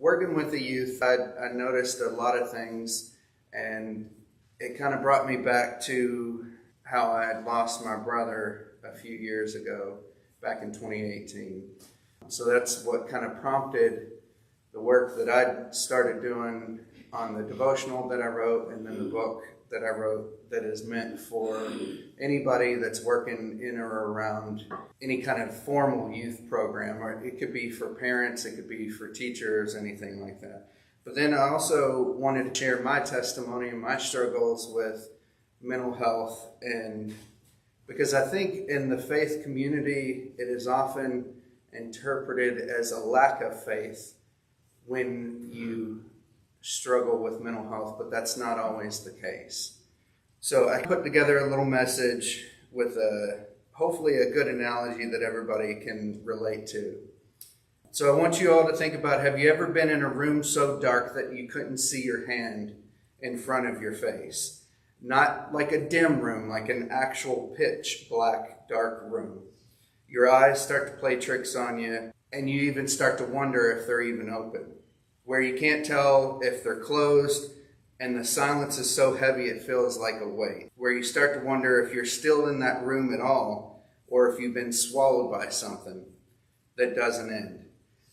working with the youth, I noticed a lot of things, and it kind of brought me back to how I had lost my brother a few years ago, back in 2018. So that's what kind of prompted the work that I started doing on the devotional that I wrote, and then the book that I wrote that is meant for anybody that's working in or around any kind of formal youth program, or it could be for parents, it could be for teachers, anything like that. But then I also wanted to share my testimony and my struggles with mental health, and because I think in the faith community, it is often interpreted as a lack of faith when you struggle with mental health, but that's not always the case. So I put together a little message with hopefully a good analogy that everybody can relate to. So I want you all to think about, have you ever been in a room so dark that you couldn't see your hand in front of your face? Not like a dim room, like an actual pitch black dark room. Your eyes start to play tricks on you, and you even start to wonder if they're even open, where you can't tell if they're closed, and the silence is so heavy it feels like a weight, where you start to wonder if you're still in that room at all, or if you've been swallowed by something that doesn't end.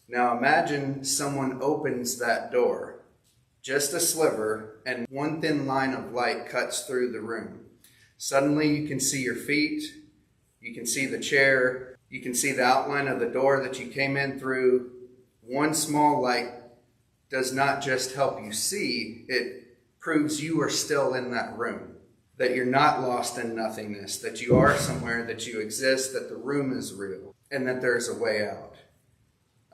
Now imagine someone opens that door, just a sliver, and one thin line of light cuts through the room. Suddenly you can see your feet, you can see the chair, you can see the outline of the door that you came in through. One small light does not just help you see, it proves you are still in that room, that you're not lost in nothingness, that you are somewhere, that you exist, that the room is real, and that there's a way out.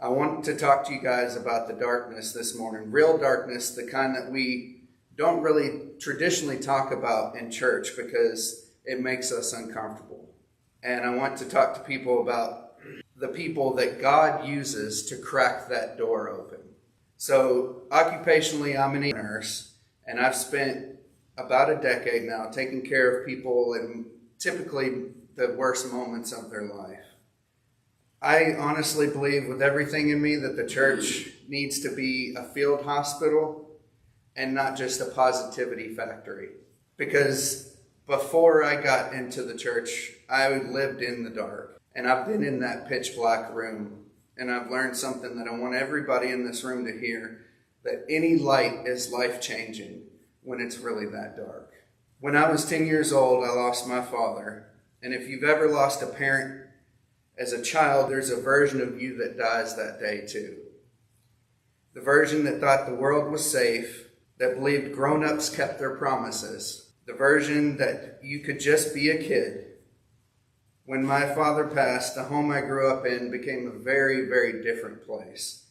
I want to talk to you guys about the darkness this morning, real darkness, the kind that we don't really traditionally talk about in church because it makes us uncomfortable. And I want to talk to people about the people that God uses to crack that door open. So occupationally, I'm a nurse, and I've spent about a decade now taking care of people in typically the worst moments of their life. I honestly believe with everything in me that the church needs to be a field hospital and not just a positivity factory. Because before I got into the church, I lived in the dark, and I've been in that pitch black room. And I've learned something that I want everybody in this room to hear, that any light is life-changing when it's really that dark. When I was 10 years old, I lost my father. And if you've ever lost a parent as a child, there's a version of you that dies that day too. The version that thought the world was safe, that believed grown-ups kept their promises. The version that you could just be a kid. When my father passed, the home I grew up in became a very, very different place.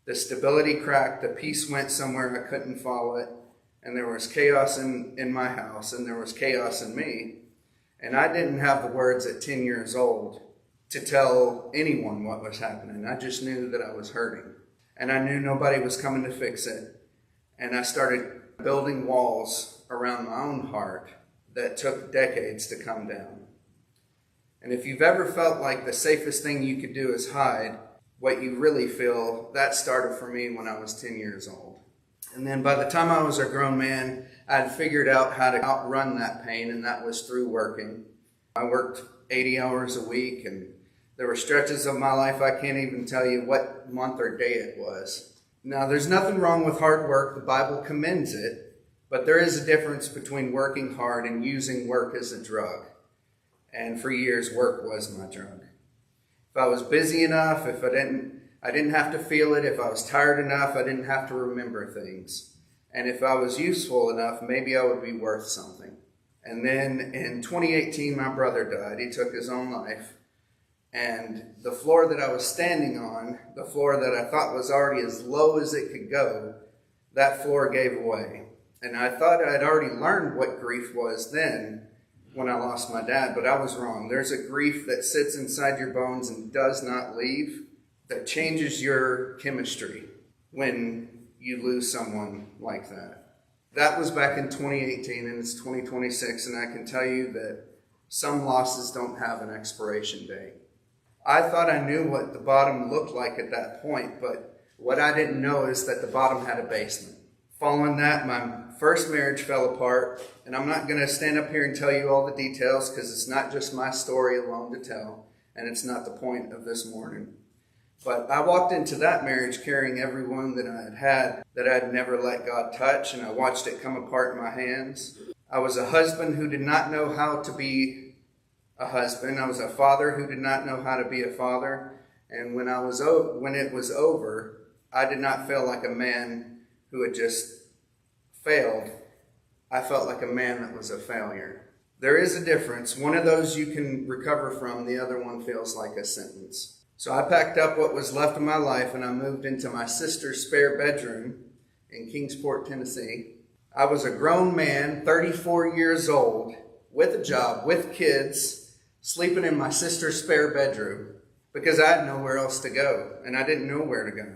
The stability cracked, the peace went somewhere I couldn't follow it, and there was chaos in my house, and there was chaos in me. And I didn't have the words at 10 years old to tell anyone what was happening. I just knew that I was hurting, and I knew nobody was coming to fix it. And I started building walls around my own heart that took decades to come down. And if you've ever felt like the safest thing you could do is hide what you really feel, that started for me when I was 10 years old. And then by the time I was a grown man, I'd figured out how to outrun that pain, and that was through working. I worked 80 hours a week, and there were stretches of my life I can't even tell you what month or day it was. Now, there's nothing wrong with hard work. The Bible commends it, but there is a difference between working hard and using work as a drug. And for years, work was my drug. If I was busy enough, if I didn't have to feel it. If I was tired enough, I didn't have to remember things. And if I was useful enough, maybe I would be worth something. And then in 2018, my brother died. He took his own life. And the floor that I was standing on, the floor that I thought was already as low as it could go, that floor gave way. And I thought I'd already learned what grief was then, when I lost my dad, but I was wrong. There's a grief that sits inside your bones and does not leave, that changes your chemistry when you lose someone like that. That was back in 2018, and it's 2026, and I can tell you that some losses don't have an expiration date. I thought I knew what the bottom looked like at that point, but What I didn't know is that the bottom had a basement. Following that, my first marriage fell apart, and I'm not going to stand up here and tell you all the details because it's not just my story alone to tell, and it's not the point of this morning. But I walked into that marriage carrying every wound that I had that I'd never let God touch, and I watched it come apart in my hands. I was a husband who did not know how to be a husband. I was a father who did not know how to be a father. And when it was over, I did not feel like a man who had just failed. I felt like a man that was a failure. There is a difference. One of those you can recover from, the other one feels like a sentence. So I packed up what was left of my life and I moved into my sister's spare bedroom in Kingsport, Tennessee. I was a grown man, 34 years old, with a job, with kids, sleeping in my sister's spare bedroom because I had nowhere else to go and I didn't know where to go.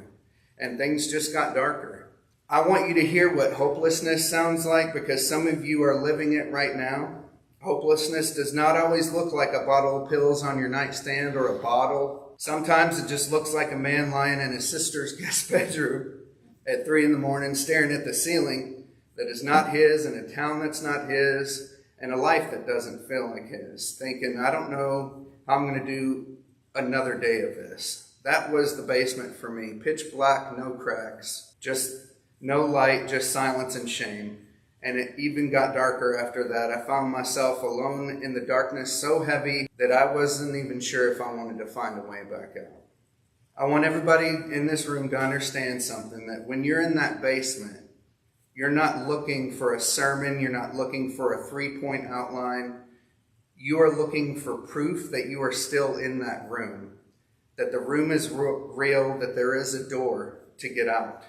And things just got darker. I want you to hear what hopelessness sounds like because some of you are living it right now. Hopelessness does not always look like a bottle of pills on your nightstand or a bottle. Sometimes it just looks like a man lying in his sister's guest bedroom at 3 a.m. staring at the ceiling that is not his, and a town that's not his, and a life that doesn't feel like his, thinking, I don't know how I'm going to do another day of this. That was the basement for me. Pitch black, no cracks, just no light, just silence and shame. And it even got darker after that. I found myself alone in the darkness so heavy that I wasn't even sure if I wanted to find a way back out. I want everybody in this room to understand something, that when you're in that basement, you're not looking for a sermon, you're not looking for a 3-point outline. You are looking for proof that you are still in that room, that the room is real, that there is a door to get out.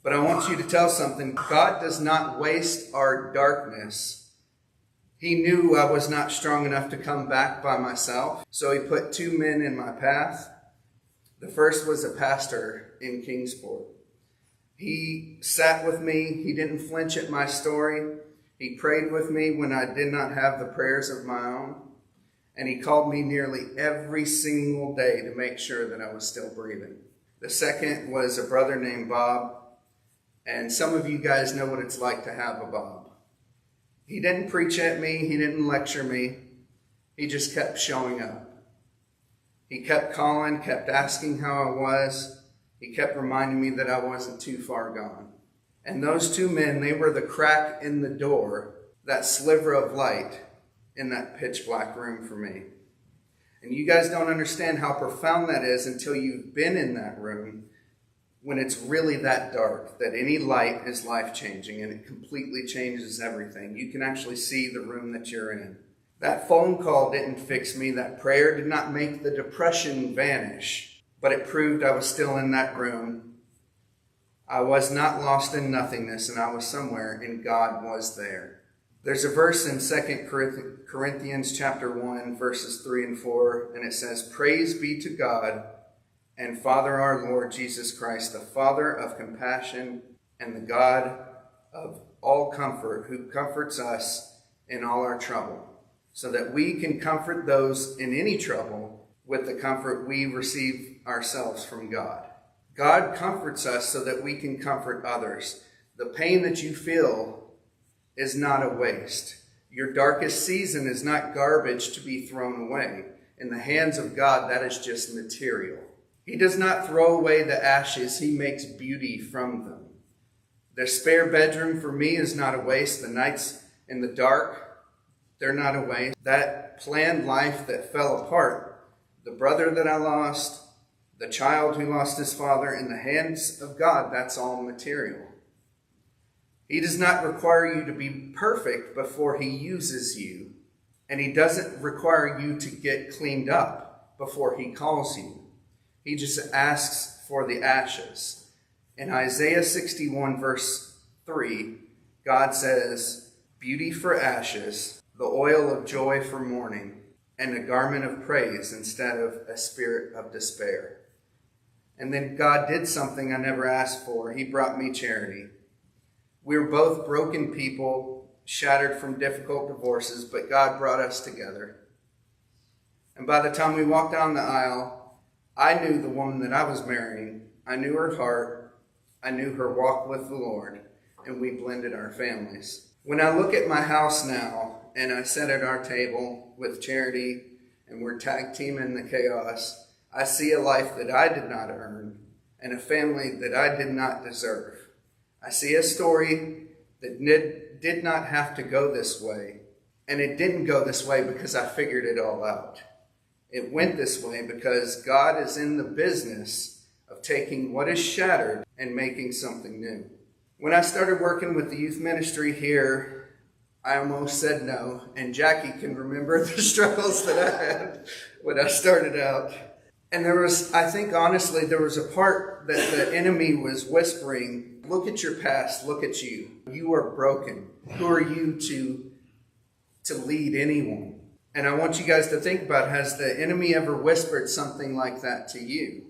But I want you to tell something. God does not waste our darkness. He knew I was not strong enough to come back by myself, so he put 2 men in my path. The first was a pastor in Kingsport. He sat with me. He didn't flinch at my story. He prayed with me when I did not have the prayers of my own. And he called me nearly every single day to make sure that I was still breathing. The second was a brother named Bob. And some of you guys know what it's like to have a Bob. He didn't preach at me. He didn't lecture me. He just kept showing up. He kept calling, kept asking how I was. He kept reminding me that I wasn't too far gone. And those 2 men, they were the crack in the door, that sliver of light in that pitch black room for me. And you guys don't understand how profound that is until you've been in that room, when it's really that dark, that any light is life-changing and it completely changes everything. You can actually see the room that you're in. That phone call didn't fix me. That prayer did not make the depression vanish, but it proved I was still in that room. I was not lost in nothingness, and I was somewhere, and God was there. There's a verse in 2 Corinthians chapter 1, verses 3 and 4, and it says, "Praise be to God and Father our Lord Jesus Christ, the Father of compassion and the God of all comfort, who comforts us in all our trouble, so that we can comfort those in any trouble with the comfort we receive ourselves from God." God comforts us so that we can comfort others. The pain that you feel is not a waste. Your darkest season is not garbage to be thrown away. In the hands of God, that is just material. He does not throw away the ashes. He makes beauty from them. The spare bedroom for me is not a waste. The nights in the dark, they're not a waste. That planned life that fell apart, the brother that I lost, the child who lost his father, in the hands of God, that's all material. He does not require you to be perfect before he uses you. And he doesn't require you to get cleaned up before he calls you. He just asks for the ashes. In Isaiah 61, verse 3, God says, "Beauty for ashes, the oil of joy for mourning, and a garment of praise instead of a spirit of despair." And then God did something I never asked for. He brought me charity. We were both broken people, shattered from difficult divorces, but God brought us together. And by the time we walked down the aisle, I knew the woman that I was marrying. I knew her heart. I knew her walk with the Lord, and we blended our families. When I look at my house now, and I sit at our table with Charity, and we're tag teaming the chaos, I see a life that I did not earn, and a family that I did not deserve. I see a story that did not have to go this way, and it didn't go this way because I figured it all out. It went this way because God is in the business of taking what is shattered and making something new. When I started working with the youth ministry here, I almost said no, and Jackie can remember the struggles that I had when I started out. And I think honestly, there was a part that the enemy was whispering, look at your past, look at you. You are broken. Who are you to lead anyone? And I want you guys to think about, has the enemy ever whispered something like that to you?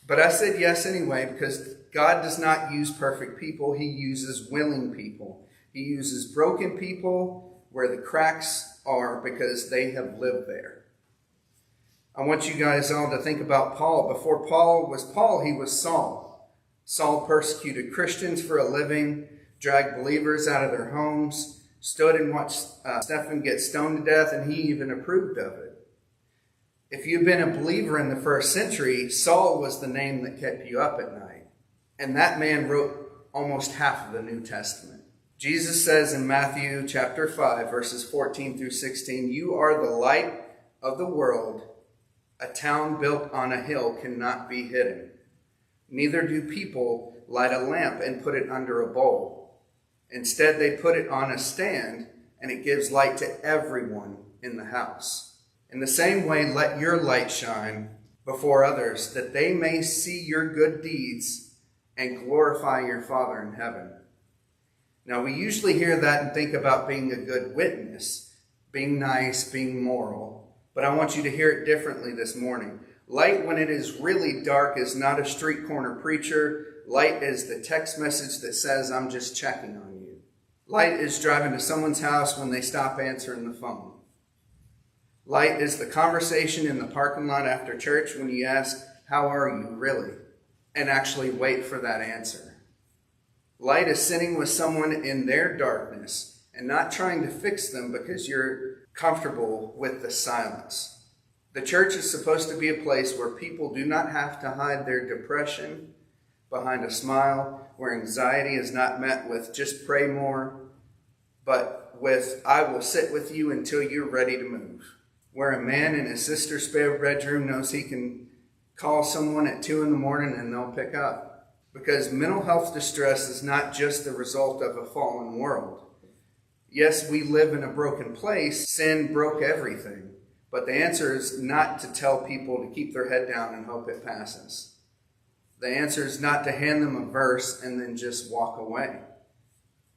But I said yes anyway, because God does not use perfect people. He uses willing people. He uses broken people where the cracks are because they have lived there. I want you guys all to think about Paul. Before Paul was Paul, he was Saul. Saul persecuted Christians for a living, dragged believers out of their homes, stood and watched Stephen get stoned to death, and he even approved of it. If you've been a believer in the first century, Saul was the name that kept you up at night. And that man wrote almost half of the New Testament. Jesus says in Matthew chapter 5, verses 14 through 16, you are the light of the world. A town built on a hill cannot be hidden. Neither do people light a lamp and put it under a bowl. Instead, they put it on a stand, and it gives light to everyone in the house. In the same way, let your light shine before others, that they may see your good deeds and glorify your Father in heaven. Now, we usually hear that and think about being a good witness, being nice, being moral. But I want you to hear it differently this morning. Light, when it is really dark, is not a street corner preacher. Light is the text message that says, I'm just checking on you. Light is driving to someone's house when they stop answering the phone. Light is the conversation in the parking lot after church when you ask, how are you really? And actually wait for that answer. Light is sitting with someone in their darkness and not trying to fix them because you're comfortable with the silence. The church is supposed to be a place where people do not have to hide their depression behind a smile, where anxiety is not met with just pray more, but with I will sit with you until you're ready to move. Where a man in his sister's spare bedroom knows he can call someone at 2 a.m. and they'll pick up. Because mental health distress is not just the result of a fallen world. Yes, we live in a broken place. Sin broke everything. But the answer is not to tell people to keep their head down and hope it passes. The answer is not to hand them a verse and then just walk away.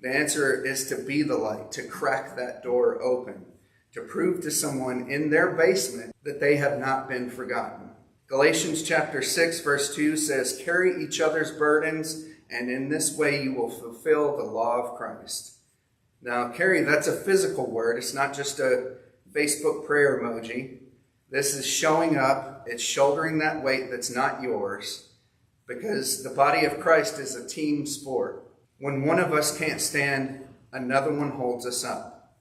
The answer is to be the light, to crack that door open, to prove to someone in their basement that they have not been forgotten. Galatians chapter 6, verse 2 says, carry each other's burdens, and in this way you will fulfill the law of Christ. Now, carry, that's a physical word. It's not just a Facebook prayer emoji. This is showing up. It's shouldering that weight that's not yours, because the body of Christ is a team sport. When one of us can't stand, another one holds us up.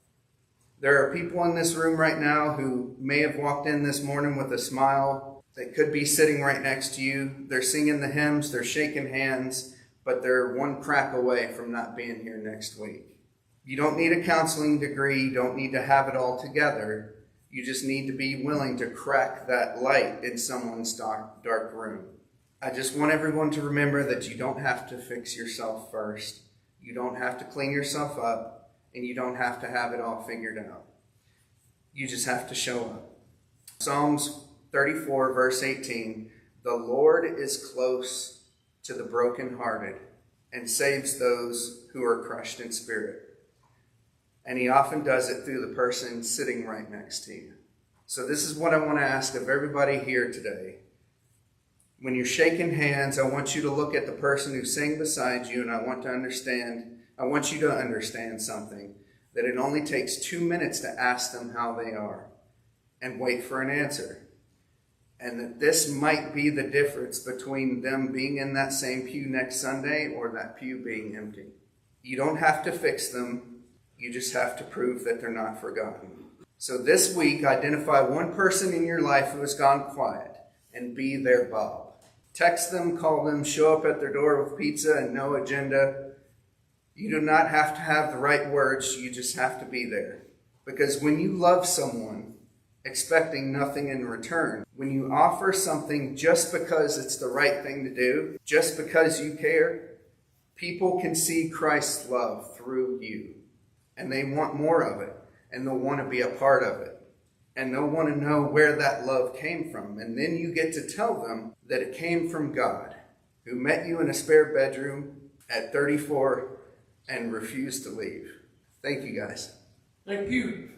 There are people in this room right now who may have walked in this morning with a smile. They could be sitting right next to you. They're singing the hymns. They're shaking hands, but they're one crack away from not being here next week. You don't need a counseling degree. You don't need to have it all together. You just need to be willing to crack that light in someone's dark room. I just want everyone to remember that you don't have to fix yourself first. You don't have to clean yourself up, and you don't have to have it all figured out. You just have to show up. Psalms 34, verse 18, the Lord is close to the brokenhearted and saves those who are crushed in spirit. And he often does it through the person sitting right next to you. So this is what I want to ask of everybody here today. When you're shaking hands, I want you to look at the person who's sitting beside you, and I want you to understand something, that it only takes 2 minutes to ask them how they are and wait for an answer. And that this might be the difference between them being in that same pew next Sunday or that pew being empty. You don't have to fix them. You just have to prove that they're not forgotten. So this week, identify one person in your life who has gone quiet and be their Bob. Text them, call them, show up at their door with pizza and no agenda. You do not have to have the right words. You just have to be there. Because when you love someone, expecting nothing in return, when you offer something just because it's the right thing to do, just because you care, people can see Christ's love through you. And they want more of it. And they'll want to be a part of it. And they'll want to know where that love came from. And then you get to tell them that it came from God, who met you in a spare bedroom at 34 and refused to leave. Thank you, guys. Thank you.